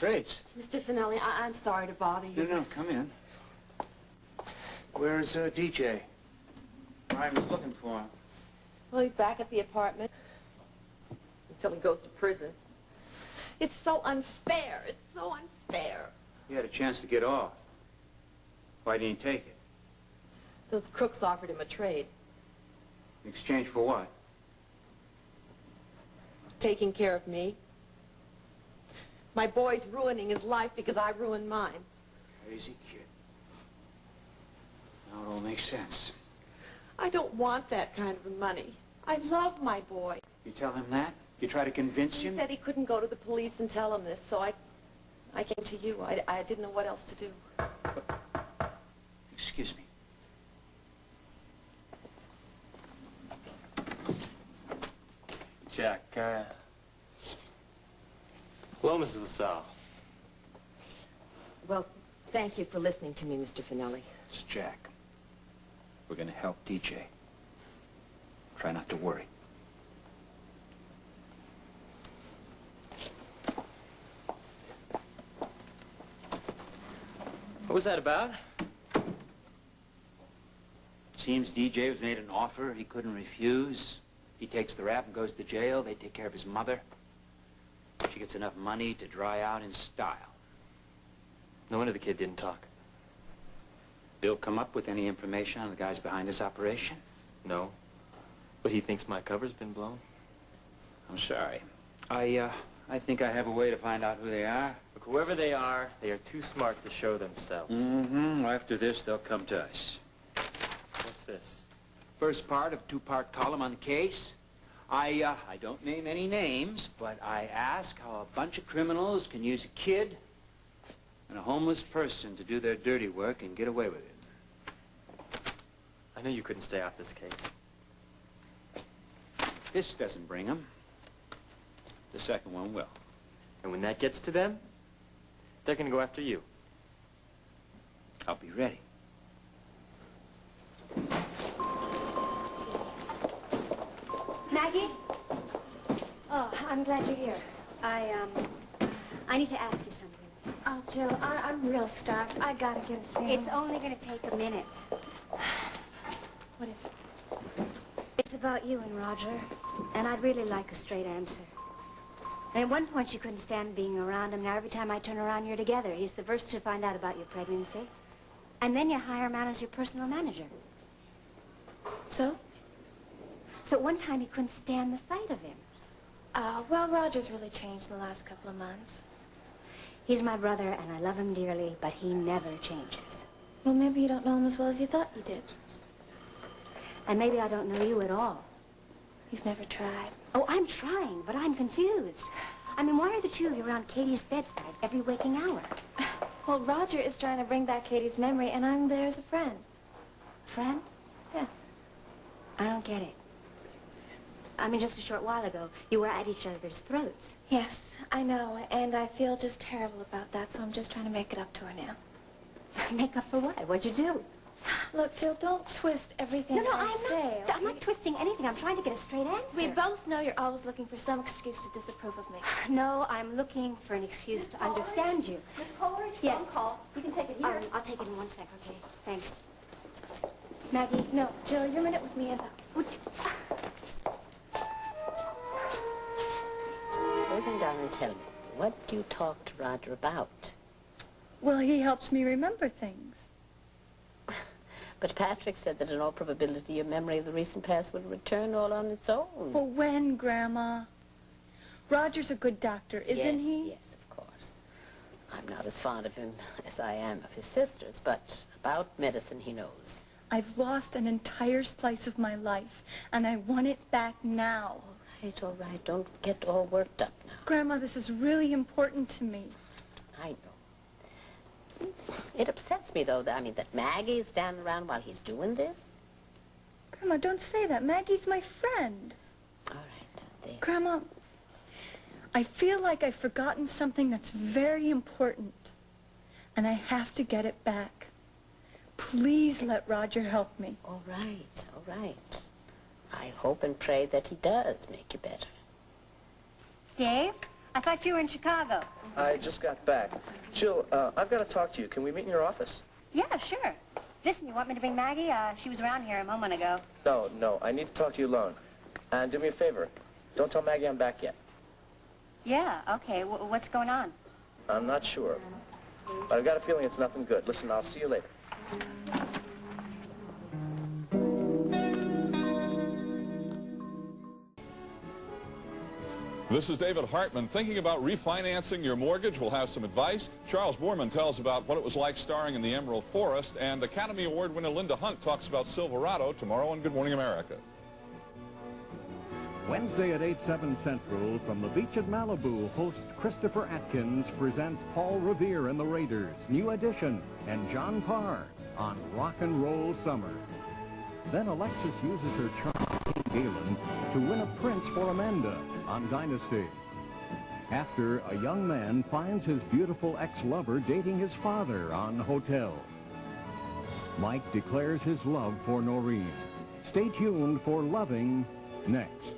Great. Mr. Finelli, I'm sorry to bother you. No, come in. Where's DJ? I was looking for him. Well, he's back at the apartment until he goes to prison. It's so unfair. It's so unfair. He had a chance to get off. Why didn't he take it? Those crooks offered him a trade. In exchange for what? Taking care of me. My boy's ruining his life because I ruined mine. Crazy kid. Now it all makes sense. I don't want that kind of money. I love my boy. You tell him that? You try to convince him? He said he couldn't go to the police and tell him this, so I came to you. I didn't know what else to do. Excuse me. Jack, hello, Mrs. LaSalle. Well, thank you for listening to me, Mr. Finelli. It's Jack. We're gonna help DJ. Try not to worry. What was that about? Seems DJ was made an offer he couldn't refuse. He takes the rap and goes to jail. They take care of his mother. She gets enough money to dry out in style. No wonder the kid didn't talk. Bill come up with any information on the guys behind this operation? No. But he thinks my cover's been blown. I'm sorry. I think I have a way to find out who they are. Look, whoever they are too smart to show themselves. Mm-hmm. After this, they'll come to us. What's this? First part of a two-part column on the case. I don't name any names, but I ask how a bunch of criminals can use a kid and a homeless person to do their dirty work and get away with it. I knew you couldn't stay off this case. This doesn't bring them. The second one will. And when that gets to them, they're gonna go after you. I'll be ready. Maggie? Oh, I'm glad you're here. I need to ask you something. Oh, Jill, I'm real starved. I gotta get a sandwich. It's only going to take a minute. What is it? It's about you and Roger, and I'd really like a straight answer. And at one point, you couldn't stand being around him. Now, every time I turn around, you're together. He's the first to find out about your pregnancy. And then you hire him out as your personal manager. So? So at one time, you couldn't stand the sight of him. Well, Roger's really changed in the last couple of months. He's my brother, and I love him dearly, but he never changes. Well, maybe you don't know him as well as you thought you did. And maybe I don't know you at all. You've never tried. Oh, I'm trying, but I'm confused. I mean, why are the two of you around Katie's bedside every waking hour? Well, Roger is trying to bring back Katie's memory, and I'm there as a friend. Friend? Yeah. I don't get it. I mean, just a short while ago, you were at each other's throats. Yes, I know, and I feel just terrible about that, so I'm just trying to make it up to her now. Make up for what? What'd you do? Look, Jill, don't twist everything I say. I'm not twisting anything. I'm trying to get a straight answer. We both know you're always looking for some excuse to disapprove of me. No, I'm looking for an excuse to understand you. Miss Coleridge, yes. phone call. You can take it here. I'll take it in 1 sec, okay? Thanks. Maggie? No, Jill, your minute with me is up. Well, then, darling, tell me, what do you talk to Roger about? Well, he helps me remember things. But Patrick said that in all probability your memory of the recent past would return all on its own. Well, when, Grandma? Roger's a good doctor, isn't he? Yes, of course. I'm not as fond of him as I am of his sisters, but about medicine he knows. I've lost an entire slice of my life, and I want it back now. All right. Don't get all worked up now. Grandma, this is really important to me. I know. It upsets me, though, that Maggie's standing around while he's doing this. Grandma, don't say that. Maggie's my friend. All right, there. Grandma, I feel like I've forgotten something that's very important, and I have to get it back. Please let Roger help me. All right, all right. I hope and pray that he does make you better. Dave, I thought you were in Chicago. I just got back. Jill, I've got to talk to you. Can we meet in your office? Yeah, sure. Listen, you want me to bring Maggie? She was around here a moment ago. No. I need to talk to you alone. And do me a favor. Don't tell Maggie I'm back yet. Yeah, okay. What's going on? I'm not sure. But I've got a feeling it's nothing good. Listen, I'll see you later. This is David Hartman. Thinking about refinancing your mortgage? We'll have some advice. Charles Boorman tells about what it was like starring in The Emerald Forest, and Academy Award winner Linda Hunt talks about Silverado tomorrow on Good Morning America. Wednesday at 8/7 Central, from the beach at Malibu, host Christopher Atkins presents Paul Revere and the Raiders, New Edition, and John Parr on Rock and Roll Summer. Then Alexis uses her charm, Galen, to win a prince for Amanda on Dynasty. After, a young man finds his beautiful ex-lover dating his father on Hotel. Mike declares his love for Noreen. Stay tuned for Loving next.